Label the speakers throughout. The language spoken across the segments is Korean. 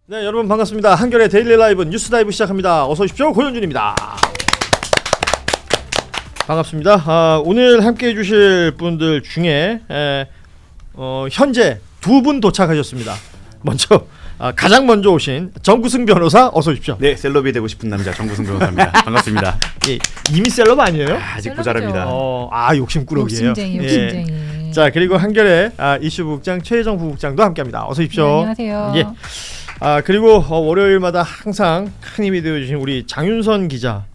Speaker 1: 네, 여러분 반갑습니다. 한겨레 데일리 라이브 뉴스 다이브 시작합니다. 어서 오십시오. 고현준입니다. 반갑습니다. 오늘 함께해 주실 분들 중에 현재 두 분 도착하셨습니다. 먼저 가장 먼저 오신 정구승 변호사 어서 오십시오.
Speaker 2: 네, 셀럽이 되고 싶은 남자 정구승 변호사입니다. 반갑습니다.
Speaker 1: 예, 이미 셀럽 아니에요?
Speaker 2: 아직 모자랍니다.
Speaker 1: 욕심꾸러기예요.
Speaker 3: 욕심쟁이.
Speaker 1: 예. 자, 그리고 한겨레 이슈부국장 최혜정 부국장도 함께합니다. 어서 오십시오.
Speaker 3: 네, 안녕하세요.
Speaker 1: 예. 그리고 월요일마다 항상 큰 힘이 되어주신 우리 장윤선 기자,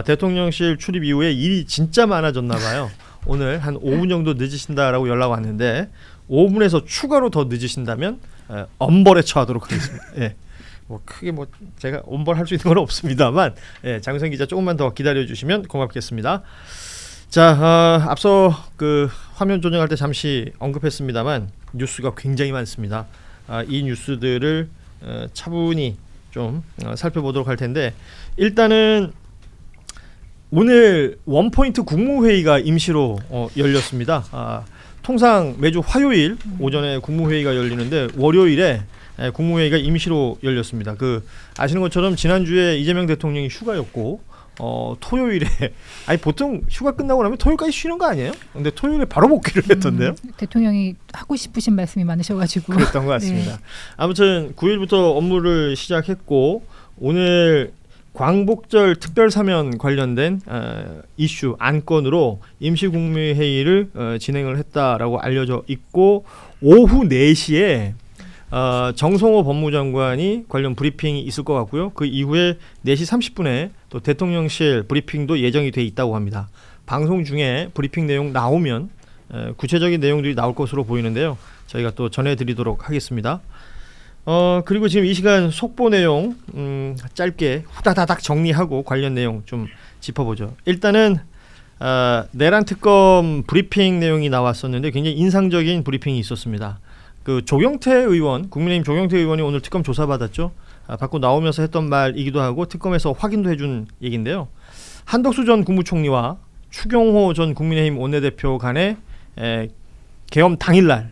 Speaker 1: 대통령실 출입 이후에 일이 진짜 많아졌나 봐요. 오늘 한 5분 정도 늦으신다라고 연락 왔는데 5분에서 추가로 더 늦으신다면 엄벌에 처하도록 하겠습니다. 예. 크게 제가 엄벌할 수 있는 건 없습니다만, 장윤선 기자 조금만 더 기다려 주시면 고맙겠습니다. 자, 앞서 그 화면 조정할 때 잠시 언급했습니다만 뉴스가 굉장히 많습니다. 이 뉴스들을 차분히 좀 살펴보도록 할 텐데, 일단은 오늘 원포인트 국무회의가 임시로 열렸습니다. 통상 매주 화요일 오전에 국무회의가 열리는데 월요일에 국무회의가 임시로 열렸습니다. 아시는 것처럼 지난주에 이재명 대통령이 휴가였고 토요일에 보통 휴가 끝나고 나면 토요일까지 쉬는 거 아니에요? 근데 토요일에 바로 복귀를 했던데요.
Speaker 3: 대통령이 하고 싶으신 말씀이 많으셔가지고
Speaker 1: 그랬던 것 같습니다.
Speaker 3: 네.
Speaker 1: 아무튼 9일부터 업무를 시작했고 오늘 광복절 특별사면 관련된 이슈 안건으로 임시국무회의를 진행을 했다라고 알려져 있고, 오후 4시에 정성호 법무장관이 관련 브리핑이 있을 것 같고요. 그 이후에 4시 30분에 또 대통령실 브리핑도 예정이 돼 있다고 합니다. 방송 중에 브리핑 내용 나오면 구체적인 내용들이 나올 것으로 보이는데요. 저희가 또 전해드리도록 하겠습니다. 그리고 지금 이 시간 속보 내용 짧게 후다다닥 정리하고 관련 내용 좀 짚어보죠. 일단은 내란 특검 브리핑 내용이 나왔었는데 굉장히 인상적인 브리핑이 있었습니다. 조경태 의원, 국민의힘 조경태 의원이 오늘 특검 조사받았죠. 받고 나오면서 했던 말이기도 하고 특검에서 확인도 해준 얘기인데요. 한덕수 전 국무총리와 추경호 전 국민의힘 원내대표 간에 계엄 당일날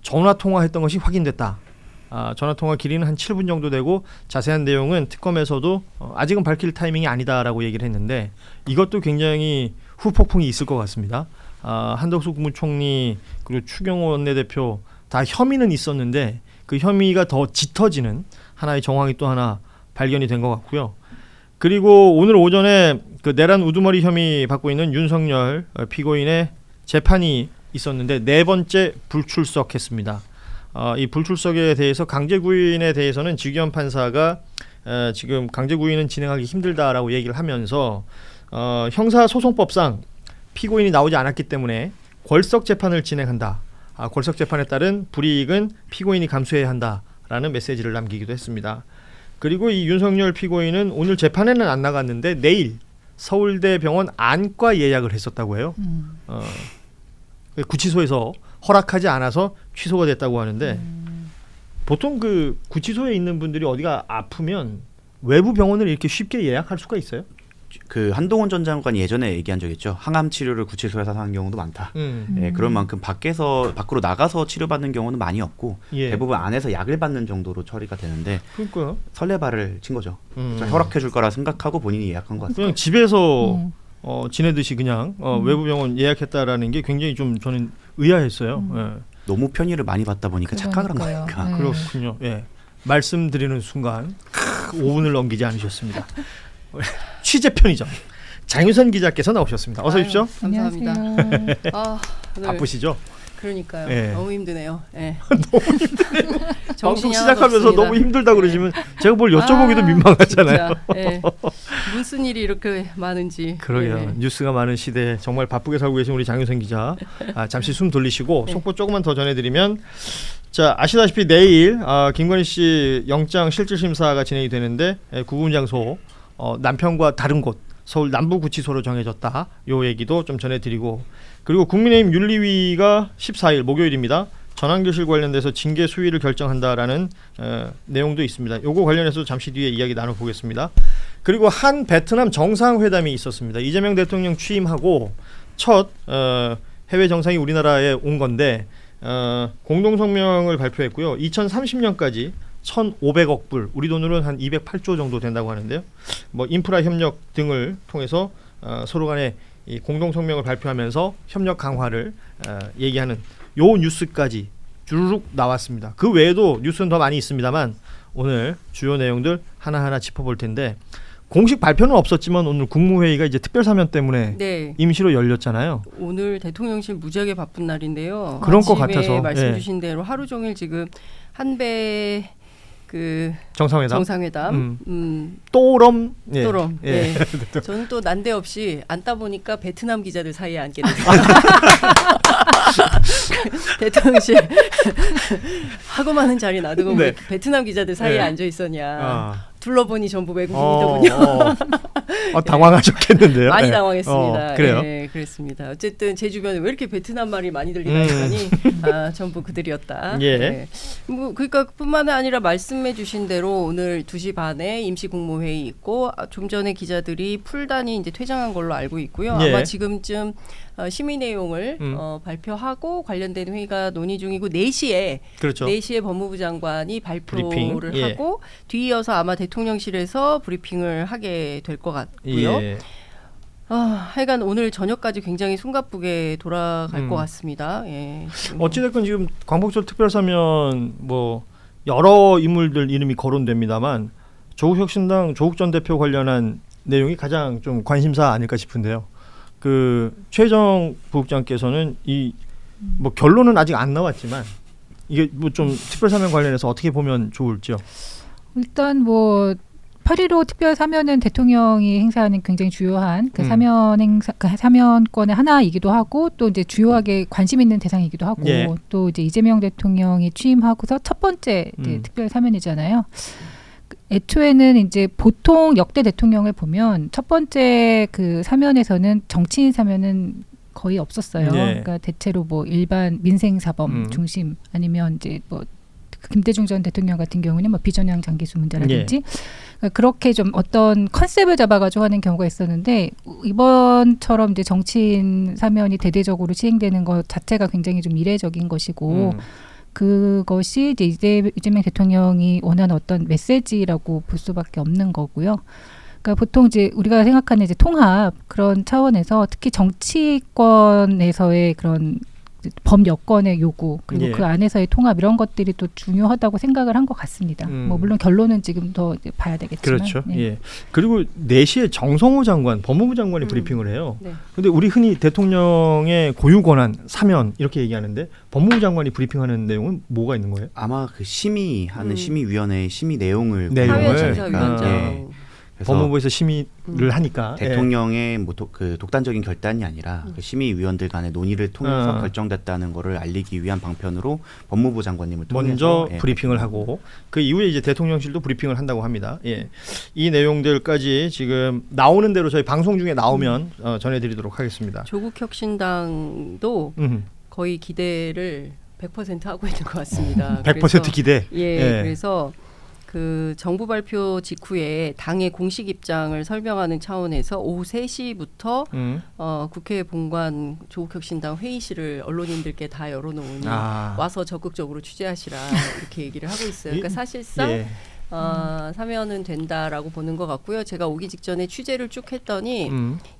Speaker 1: 전화 통화했던 것이 확인됐다. 전화 통화 길이는 한 7분 정도 되고 자세한 내용은 특검에서도 아직은 밝힐 타이밍이 아니다라고 얘기를 했는데, 이것도 굉장히 후폭풍이 있을 것 같습니다. 한덕수 국무총리 그리고 추경호 원내대표 다 혐의는 있었는데 그 혐의가 더 짙어지는 하나의 정황이 또 하나 발견이 된 것 같고요. 그리고 오늘 오전에 내란 우두머리 혐의 받고 있는 윤석열 피고인의 재판이 있었는데 4번째 불출석했습니다. 이 불출석에 대해서 강제구인에 대해서는 지기현 판사가 지금 강제구인은 진행하기 힘들다라고 얘기를 하면서 형사소송법상 피고인이 나오지 않았기 때문에 궐석 재판을 진행한다. 궐석 재판에 따른 불이익은 피고인이 감수해야 한다라는 메시지를 남기기도 했습니다. 그리고 이 윤석열 피고인은 오늘 재판에는 안 나갔는데 내일 서울대병원 안과 예약을 했었다고 해요. 구치소에서 허락하지 않아서 취소가 됐다고 하는데, 보통 구치소에 있는 분들이 어디가 아프면 외부 병원을 이렇게 쉽게 예약할 수가 있어요?
Speaker 2: 한동훈 전 장관이 예전에 얘기한 적 있죠. 항암 치료를 구치소에서 하는 경우도 많다. 그런 만큼 밖으로 나가서 치료받는 경우는 많이 없고 대부분 안에서 약을 받는 정도로 처리가 되는데,
Speaker 1: 그러니까요. 설레발을
Speaker 2: 친 거죠. 허락해 줄 거라 생각하고 본인이 예약한 것 같습니다.
Speaker 1: 그냥 집에서 지내듯이 그냥 외부 병원 예약했다라는 게 굉장히 좀 저는 의아했어요.
Speaker 2: 너무 편의를 많이 받다 보니까 착각을 한 거니까.
Speaker 3: 네.
Speaker 1: 그렇군요. 예. 말씀드리는 순간 5분을 넘기지 않으셨습니다. 취재 편의점 장윤선 기자께서 나오셨습니다. 어서 오십시오.
Speaker 4: 감사합니다.
Speaker 3: 안녕하세요.
Speaker 4: 네.
Speaker 1: 바쁘시죠?
Speaker 4: 그러니까요.
Speaker 1: 네.
Speaker 4: 너무 힘드네요. 네.
Speaker 1: 너무 힘드네요. 방송
Speaker 4: 정신이
Speaker 1: 시작하면서
Speaker 4: 하나도 없습니다.
Speaker 1: 너무 힘들다 그러시면 제가 뭘 여쭤보기도 민망하잖아요.
Speaker 4: 네. 무슨 일이 이렇게 많은지.
Speaker 1: 그러게요.
Speaker 4: 네.
Speaker 1: 뉴스가 많은 시대에 정말 바쁘게 살고 계신 우리 장윤선 기자, 잠시 숨 돌리시고 속보 조금만 더 전해드리면, 자, 아시다시피 내일 김건희 씨 영장 실질심사가 진행이 되는데 구금 장소 남편과 다른 곳 서울 남부구치소로 정해졌다. 요 얘기도 좀 전해드리고, 그리고 국민의힘 윤리위가 14일 목요일입니다. 전환교실 관련돼서 징계 수위를 결정한다라는 내용도 있습니다. 요거 관련해서 잠시 뒤에 이야기 나눠보겠습니다. 그리고 한 베트남 정상회담이 있었습니다. 이재명 대통령 취임하고 첫 해외 정상이 우리나라에 온 건데 공동성명을 발표했고요. 2030년까지 1,500억 불, 우리 돈으로는 한 208조 정도 된다고 하는데요. 뭐 인프라 협력 등을 통해서 서로 간에 이 공동 성명을 발표하면서 협력 강화를 얘기하는 요 뉴스까지 주르륵 나왔습니다. 그 외에도 뉴스는 더 많이 있습니다만 오늘 주요 내용들 하나하나 짚어볼 텐데, 공식 발표는 없었지만 오늘 국무회의가 이제 특별사면 때문에
Speaker 4: 네.
Speaker 1: 임시로 열렸잖아요.
Speaker 4: 오늘 대통령실 무지하게 바쁜 날인데요.
Speaker 1: 그런 것
Speaker 4: 아침에
Speaker 1: 같아서,
Speaker 4: 말씀
Speaker 1: 예.
Speaker 4: 주신 대로 하루 종일 지금 한배 그
Speaker 1: 정상회담.
Speaker 4: 예.
Speaker 1: 또럼.
Speaker 4: 예. 저는 또 난데없이 앉다 보니까 베트남 기자들 사이에 앉게 됐어요. 대통령실 하고 많은 자리 놔두고
Speaker 1: 네.
Speaker 4: 왜 베트남 기자들 사이에
Speaker 1: 네.
Speaker 4: 앉아 있었냐. 둘러보니 전부 외국인이더군요.
Speaker 1: 당황하셨겠는데요.
Speaker 4: 많이
Speaker 1: 네.
Speaker 4: 당황했습니다.
Speaker 1: 그래요?
Speaker 4: 네, 그렇습니다. 어쨌든 제 주변에 왜 이렇게 베트남 말이 많이 들리나 했더니 전부 그들이었다.
Speaker 1: 예.
Speaker 4: 네. 뭐 그러니까 뿐만 아니라 말씀해주신 대로 오늘 2시 반에 임시 국무회의 있고 좀 전에 기자들이 풀단이 이제 퇴장한 걸로 알고 있고요.
Speaker 1: 예.
Speaker 4: 아마 지금쯤 심의 내용을 발표하고 관련된 회의가 논의 중이고 4시에
Speaker 1: 그렇죠.
Speaker 4: 4시에 법무부 장관이 발표를
Speaker 1: 브리핑. 예.
Speaker 4: 하고 뒤이어서 아마 대통령실에서 브리핑을 하게 될 것 같고요.
Speaker 1: 예.
Speaker 4: 하여간 오늘 저녁까지 굉장히 숨가쁘게 돌아갈 것 같습니다. 예.
Speaker 1: 어찌됐건 지금 광복절 특별사면 뭐 여러 인물들 이름이 거론됩니다만 조국혁신당 조국 전 대표 관련한 내용이 가장 좀 관심사 아닐까 싶은데요. 그 최정 부국장께서는 이 뭐 결론은 아직 안 나왔지만 이게 뭐 좀 특별사면 관련해서 어떻게 보면 좋을지요?
Speaker 3: 일단 뭐 8.15 특별 사면은 대통령이 행사하는 굉장히 주요한 그 사면 행사, 그 사면권의 하나이기도 하고 또 이제 주요하게 관심 있는 대상이기도 하고
Speaker 1: 예.
Speaker 3: 또 이제 이재명 대통령이 취임하고서 첫 번째 이제 특별 사면이잖아요. 애초에는 이제 보통 역대 대통령을 보면 첫 번째 그 사면에서는 정치인 사면은 거의 없었어요.
Speaker 1: 네.
Speaker 3: 그러니까 대체로 뭐 일반 민생 사범 중심 아니면 이제 뭐 김대중 전 대통령 같은 경우는 뭐 비전향 장기수 문제라든지 그러니까 그렇게 좀 어떤 컨셉을 잡아가지고 하는 경우가 있었는데 이번처럼 이제 정치인 사면이 대대적으로 시행되는 것 자체가 굉장히 좀 이례적인 것이고 그것이 이제 이재명 대통령이 원하는 어떤 메시지라고 볼 수밖에 없는 거고요. 그러니까 보통 이제 우리가 생각하는 이제 통합 그런 차원에서 특히 정치권에서의 그런 범여권의 요구 그리고
Speaker 1: 예.
Speaker 3: 그 안에서의 통합 이런 것들이 또 중요하다고 생각을 한 것 같습니다. 뭐 물론 결론은 지금 더 이제 봐야 되겠지만.
Speaker 1: 그렇죠.
Speaker 3: 네.
Speaker 1: 예. 그리고 4시에 정성호 장관, 법무부 장관이 브리핑을 해요.
Speaker 4: 네.
Speaker 1: 근데 우리 흔히 대통령의 고유 권한, 사면 이렇게 얘기하는데 법무부 장관이 브리핑하는 내용은 뭐가 있는 거예요?
Speaker 2: 아마 그 심의하는 심의위원회의 심의 내용을
Speaker 4: 사회심사위원장.
Speaker 2: 예. 그래서
Speaker 1: 법무부에서 심의를 하니까
Speaker 2: 대통령의 뭐 그 독단적인 결단이 아니라 그 심의위원들 간의 논의를 통해서 결정됐다는 거를 알리기 위한 방편으로 법무부 장관님을 통해서
Speaker 1: 먼저 브리핑을 하고 그 이후에 이제 대통령실도 브리핑을 한다고 합니다. 예. 이 내용들까지 지금 나오는 대로 저희 방송 중에 나오면 전해드리도록 하겠습니다.
Speaker 4: 조국혁신당도 거의 기대를 100% 하고 있는 것 같습니다.
Speaker 1: 100%
Speaker 4: 그래서,
Speaker 1: 기대.
Speaker 4: 예. 그래서 그 정부 발표 직후에 당의 공식 입장을 설명하는 차원에서 오후 3시부터 국회 본관 조국혁신당 회의실을 언론인들께 다 열어놓으니 와서 적극적으로 취재하시라 이렇게 얘기를 하고 있어요. 그러니까 사실상 사면은 된다라고 보는 것 같고요. 제가 오기 직전에 취재를 쭉 했더니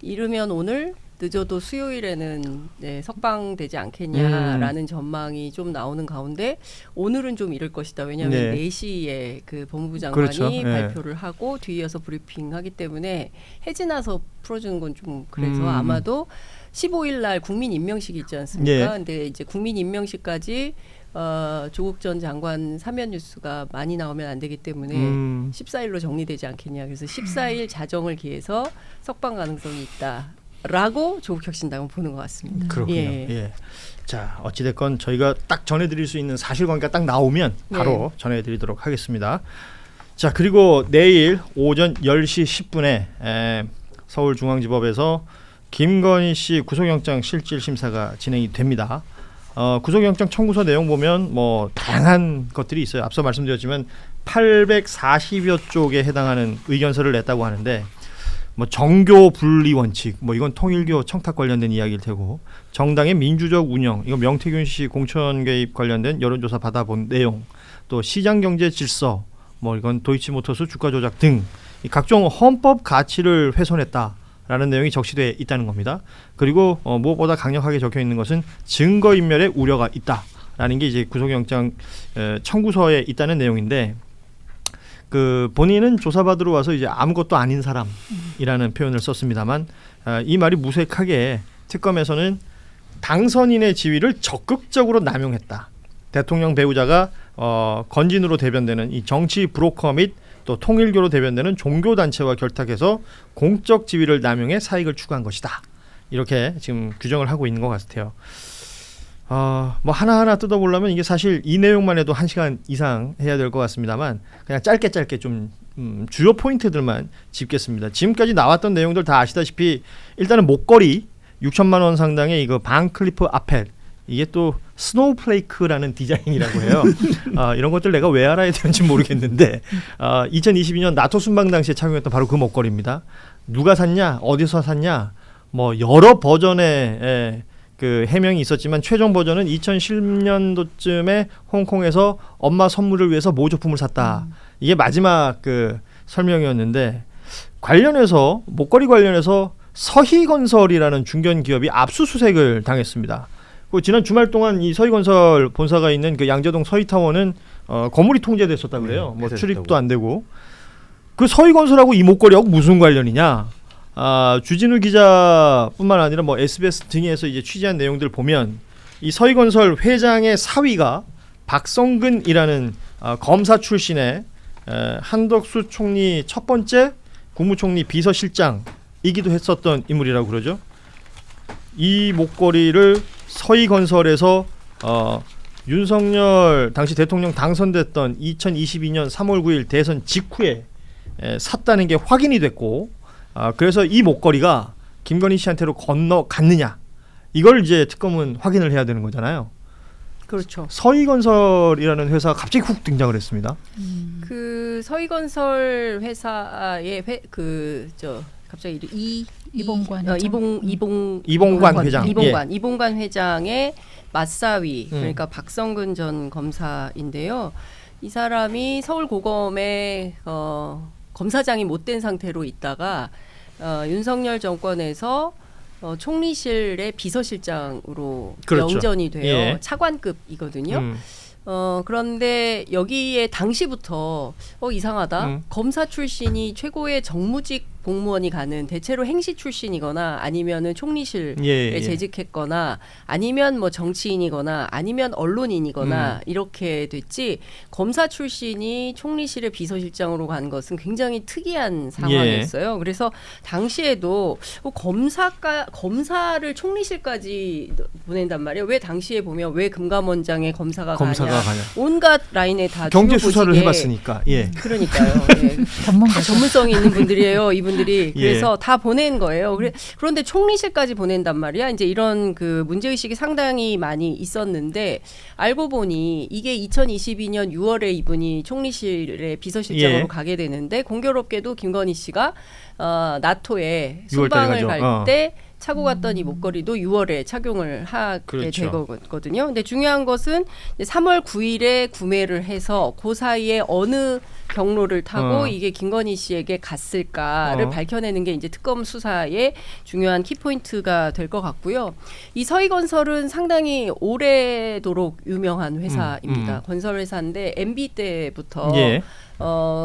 Speaker 4: 이르면 오늘 늦어도 수요일에는 석방되지 않겠냐라는 전망이 좀 나오는 가운데 오늘은 좀 이를 것이다. 왜냐하면 4시에 그 법무부 장관이
Speaker 1: 그렇죠.
Speaker 4: 발표를 하고 뒤이어서 브리핑하기 때문에 해지나서 풀어주는 건 좀 그래서 아마도 15일 날 국민 임명식이 있지 않습니까? 근데 이제 국민 임명식까지 조국 전 장관 사면 뉴스가 많이 나오면 안 되기 때문에 14일로 정리되지 않겠냐. 그래서 14일 자정을 기해서 석방 가능성이 있다. 라고 조국혁신당은 보는 것 같습니다.
Speaker 1: 그렇군요. 예. 자, 어찌됐건 저희가 딱 전해드릴 수 있는 사실관계가 딱 나오면 바로 전해드리도록 하겠습니다. 자, 그리고 내일 오전 10시 10분에 서울중앙지법에서 김건희 씨 구속영장 실질 심사가 진행이 됩니다. 구속영장 청구서 내용 보면 뭐 다양한 것들이 있어요. 앞서 말씀드렸지만 840여 쪽에 해당하는 의견서를 냈다고 하는데 뭐 정교 분리 원칙, 뭐 이건 통일교 청탁 관련된 이야기일 테고 정당의 민주적 운영, 이거 명태균 씨 공천 개입 관련된 여론조사 받아본 내용, 또 시장 경제 질서, 뭐 이건 도이치모터스 주가 조작 등 이 각종 헌법 가치를 훼손했다라는 내용이 적시돼 있다는 겁니다. 그리고 무엇보다 강력하게 적혀 있는 것은 증거 인멸의 우려가 있다라는 게 이제 구속영장 청구서에 있다는 내용인데, 그 본인은 조사받으러 와서 이제 아무것도 아닌 사람이라는 표현을 썼습니다만, 이 말이 무색하게 특검에서는 당선인의 지위를 적극적으로 남용했다. 대통령 배우자가 건진으로 대변되는 이 정치 브로커 및 또 통일교로 대변되는 종교단체와 결탁해서 공적 지위를 남용해 사익을 추구한 것이다. 이렇게 지금 규정을 하고 있는 것 같아요. 뭐 하나하나 뜯어보려면 이게 사실 이 내용만 해도 1시간 이상 해야 될 것 같습니다만, 그냥 짧게 좀 주요 포인트들만 짚겠습니다. 지금까지 나왔던 내용들 다 아시다시피 일단은 목걸이 6천만 원 상당의 이거 반클리프 아펠, 이게 또 스노우플레이크라는 디자인이라고 해요. 이런 것들 내가 왜 알아야 되는지 모르겠는데 2022년 나토 순방 당시에 착용했던 바로 그 목걸이입니다. 누가 샀냐, 어디서 샀냐, 뭐 여러 버전의 그 해명이 있었지만 최종 버전은 2010년도쯤에 홍콩에서 엄마 선물을 위해서 모조품을 샀다. 이게 마지막 그 설명이었는데, 관련해서 목걸이 관련해서 서희건설이라는 중견 기업이 압수수색을 당했습니다. 그 지난 주말 동안 이 서희건설 본사가 있는 그 양재동 서희타워는 건물이 통제됐었다고 그래요. 뭐 출입도 안 되고. 그 서희건설하고 이 목걸이하고 무슨 관련이냐? 주진우 기자뿐만 아니라 뭐 SBS 등에서 이제 취재한 내용들 보면 이 서희건설 회장의 사위가 박성근이라는 검사 출신의 한덕수 총리 첫 번째 국무총리 비서실장이기도 했었던 인물이라고 그러죠. 이 목걸이를 서희건설에서 윤석열 당시 대통령 당선됐던 2022년 3월 9일 대선 직후에 샀다는 게 확인이 됐고, 그래서 이 목걸이가 김건희 씨한테로 건너갔느냐, 이걸 이제 특검은 확인을 해야 되는 거잖아요.
Speaker 4: 그렇죠.
Speaker 1: 서희건설이라는 회사가 갑자기 훅 등장을 했습니다.
Speaker 4: 그 서희건설 회사의 갑자기
Speaker 3: 이봉관
Speaker 1: 회장.
Speaker 4: 이봉관 회장의 맞사위, 그러니까 박성근 전 검사인데요. 이 사람이 서울고검에 검사장이 못된 상태로 있다가 윤석열 정권에서 총리실의 비서실장으로
Speaker 1: 그렇죠.
Speaker 4: 영전이 돼요.
Speaker 1: 예.
Speaker 4: 차관급이거든요. 그런데 여기에 당시부터 이상하다. 검사 출신이 최고의 정무직 공무원이 가는, 대체로 행시 출신이거나 아니면은 총리실에 재직했거나 아니면 뭐 정치인이거나 아니면 언론인이거나 이렇게 됐지, 검사 출신이 총리실의 비서실장으로 간 것은 굉장히 특이한 상황이었어요. 그래서 당시에도 검사를 총리실까지 보낸단 말이에요. 왜 당시에 보면 왜 금감원장에 검사가 가냐. 온갖 라인에 다
Speaker 1: 경제 수사를 해봤으니까.
Speaker 4: 그러니까요. 전문성이 있는 분들이에요, 이분들이. 그래서 다 보낸 거예요. 그런데 총리실까지 보낸단 말이야. 이제 이런 그 문제의식이 상당히 많이 있었는데, 알고 보니 이게 2022년 6월에 이분이 총리실에 비서실장으로 가게 되는데, 공교롭게도 김건희 씨가 나토에 순방을 갈 때 차고 갔던 이 목걸이도 6월에 착용을 하게 되거든요. 근데 중요한 것은 3월 9일에 구매를 해서 그 사이에 어느 경로를 타고 이게 김건희 씨에게 갔을까를 밝혀내는 게 이제 특검 수사의 중요한 키포인트가 될 것 같고요. 이 서희건설은 상당히 오래도록 유명한 회사입니다. 건설회사인데 MB 때부터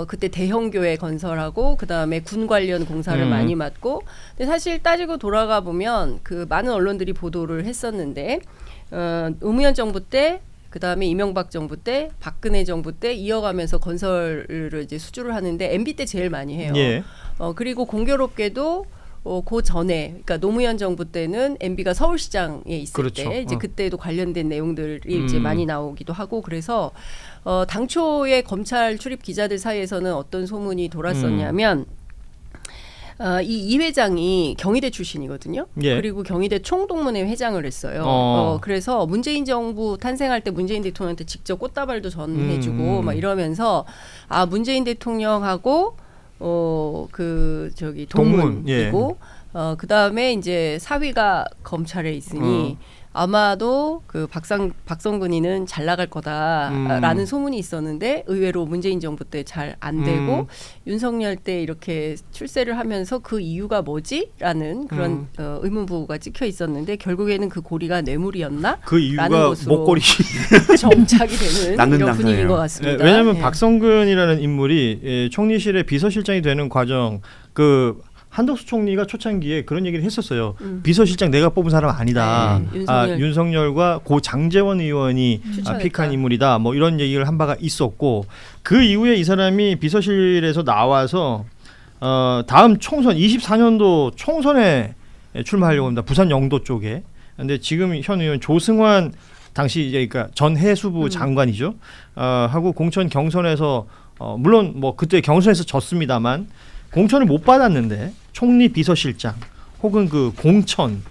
Speaker 4: 그때 대형교회 건설하고 그다음에 군 관련 공사를 많이 맡고, 근데 사실 따지고 돌아가 보면 그 많은 언론들이 보도를 했었는데 노무현 정부 때, 그다음에 이명박 정부 때, 박근혜 정부 때 이어가면서 건설을 이제 수주를 하는데 MB 때 제일 많이 해요. 그리고 공교롭게도 그 전에, 그러니까 노무현 정부 때는 MB가 서울시장에 있을 때 이제 그때도 관련된 내용들이 이제 많이 나오기도 하고, 그래서 당초에 검찰 출입 기자들 사이에서는 어떤 소문이 돌았었냐면 이 회장이 경희대 출신이거든요. 그리고 경희대 총동문회 회장을 했어요. 그래서 문재인 정부 탄생할 때 문재인 대통령한테 직접 꽃다발도 전해주고 막 이러면서 문재인 대통령하고 동문이고, 그 다음에 이제 사위가 검찰에 있으니 아마도 그 박성근이는 잘 나갈 거다라는 소문이 있었는데 의외로 문재인 정부 때 잘 안 되고 윤석열 때 이렇게 출세를 하면서 그 이유가 뭐지?라는 그런 의문부가 찍혀 있었는데 결국에는 그 고리가 뇌물이었나?
Speaker 1: 그 이유가 목걸이
Speaker 4: 정착이 되는 이런 분위기인 것 같습니다.
Speaker 1: 왜냐하면 박성근이라는 인물이 총리실의 비서실장이 되는 과정 그 한덕수 총리가 초창기에 그런 얘기를 했었어요. 비서실장 내가 뽑은 사람 아니다. 윤석열과 고 장제원 의원이 픽한 인물이다. 뭐 이런 얘기를 한 바가 있었고 그 이후에 이 사람이 비서실에서 나와서 다음 총선 24년도 총선에 출마하려고 합니다. 부산 영도 쪽에. 근데 지금 현 의원 조승환 당시 이제 그러니까 전 해수부 장관이죠. 하고 공천 경선에서 물론 뭐 그때 경선에서 졌습니다만 공천을 못 받았는데 총리 비서실장 혹은 그 공천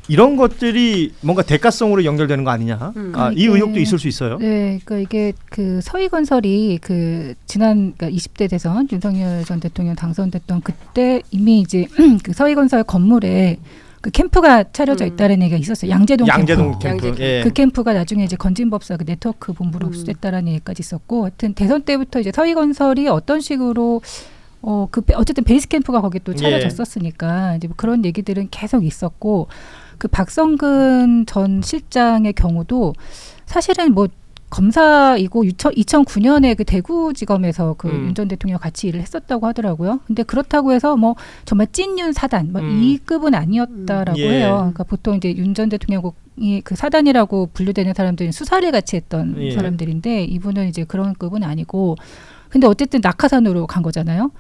Speaker 1: 이런 것들이 뭔가 대가성으로 연결되는 거 아니냐? 이 의혹도 있을 수 있어요.
Speaker 3: 네, 그러니까 이게 그 서희건설이 그 지난 그러니까 20대 대선 윤석열 전 대통령 당선됐던 그때 이미 이제 그 서희건설 건물에 그 캠프가 차려져 있다는 얘기가 있었어요. 양재동 캠프.
Speaker 1: 예.
Speaker 3: 그 캠프가 나중에 이제 건진법사 그 네트워크 본부로 흡수됐다라는 얘기까지 있었고, 하여튼 대선 때부터 이제 서희건설이 어떤 식으로 어쨌든 베이스 캠프가 거기 또 차려졌었으니까 이제 뭐 그런 얘기들은 계속 있었고, 그 박성근 전 실장의 경우도 사실은 뭐 검사이고 2009년에 그 대구지검에서 그 윤 전 대통령 같이 일을 했었다고 하더라고요. 근데 그렇다고 해서 뭐 정말 찐윤 사단 뭐 이 급은 아니었다라고 해요. 그러니까 보통 이제 윤 전 대통령이 그 사단이라고 분류되는 사람들은 수사를 같이 했던 사람들인데 이분은 이제 그런 급은 아니고, 근데 어쨌든 낙하산으로 간 거잖아요.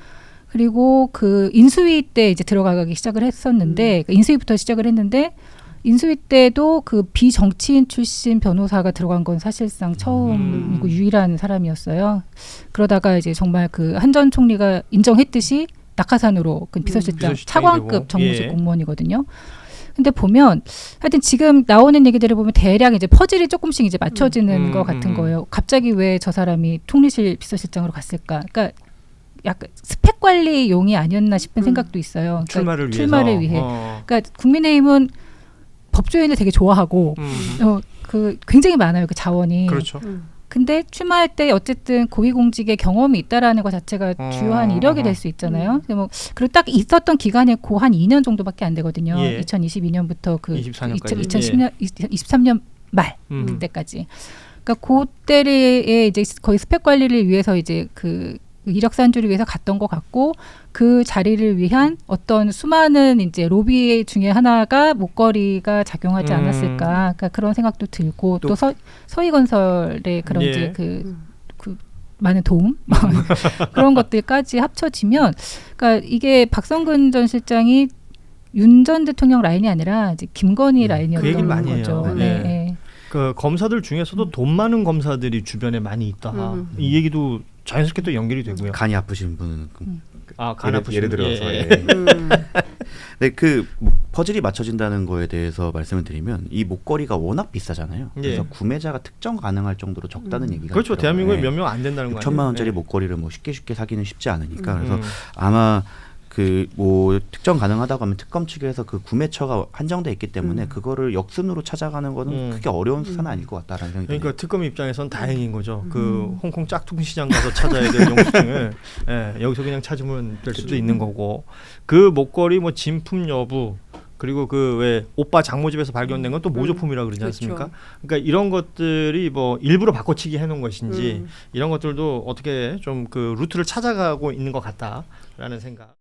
Speaker 3: 그리고 그 인수위 때 이제 들어가기 시작을 했었는데 인수위부터 시작을 했는데 인수위 때도 그 비정치인 출신 변호사가 들어간 건 사실상 처음이고 유일한 사람이었어요. 그러다가 이제 정말 그 한 전 총리가 인정했듯이 낙하산으로 그 비서실장 차관급 정무직 공무원이거든요. 근데 보면 하여튼 지금 나오는 얘기들을 보면 대략 이제 퍼즐이 조금씩 이제 맞춰지는 것 같은 거예요. 갑자기 왜 저 사람이 통일실 비서실장으로 갔을까? 그러니까 약간 스펙 관리용이 아니었나 싶은 생각도 있어요. 그러니까 출마를 위해. 그러니까 국민의힘은 법조인을 되게 좋아하고 그 굉장히 많아요. 그 자원이.
Speaker 1: 그렇죠.
Speaker 3: 근데 출마할 때 어쨌든 고위공직의 경험이 있다라는 것 자체가 주요한 이력이 될 수 있잖아요. 뭐 그리고 딱 있었던 기간이 고 한 2년 정도밖에 안 되거든요. 2022년부터 그 2010년 23년 말 그때까지. 그러니까 그때에 이제 거의 스펙 관리를 위해서 이제 그 이력 산출을 위해서 갔던 것 같고, 그 자리를 위한 어떤 수많은 이제 로비 중에 하나가 목걸이가 작용하지 않았을까, 그러니까 그런 생각도 들고, 또 서희건설의 그런 이제 그 많은 도움 그런 것들까지 합쳐지면, 그러니까 이게 박성근 전 실장이 윤 전 대통령 라인이 아니라 이제 김건희 라인이었던
Speaker 1: 그 많이
Speaker 3: 거죠.
Speaker 1: 해요. 네. 그 검사들 중에서도 돈 많은 검사들이 주변에 많이 있다. 이 얘기도 자연스럽게 또 연결이 되고요.
Speaker 2: 간이 아프신 분은
Speaker 1: 간 아프신
Speaker 2: 예를 들어서 네, 그 퍼즐이 맞춰진다는 거에 대해서 말씀을 드리면 이 목걸이가 워낙 비싸잖아요. 그래서 구매자가 특정 가능할 정도로 적다는 얘기가
Speaker 1: 그렇죠.
Speaker 2: 있더라고요.
Speaker 1: 대한민국에 몇 명 안 된다는 거 아니에요.
Speaker 2: 6천만 원짜리 목걸이를 뭐 쉽게 사기는 쉽지 않으니까. 그래서 아마 그 뭐 특정 가능하다고 하면 특검 측에서 그 구매처가 한정돼 있기 때문에 그거를 역순으로 찾아가는 거는 크게 어려운 수사는 아닐 것 같다라는 생각이 듭니다.
Speaker 1: 그러니까 특검 입장에선 다행인 거죠. 그 홍콩 짝퉁 시장 가서 찾아야 될 영수증을 여기서 그냥 찾으면 될 수도 있는 거고, 그 목걸이 뭐 진품 여부, 그리고 그 왜 오빠 장모집에서 발견된 건 또 모조품이라 그러지 않습니까?
Speaker 4: 그렇죠.
Speaker 1: 그러니까 이런 것들이 뭐 일부러 바꿔치기 해놓은 것인지 이런 것들도 어떻게 좀 그 루트를 찾아가고 있는 것 같다라는 생각.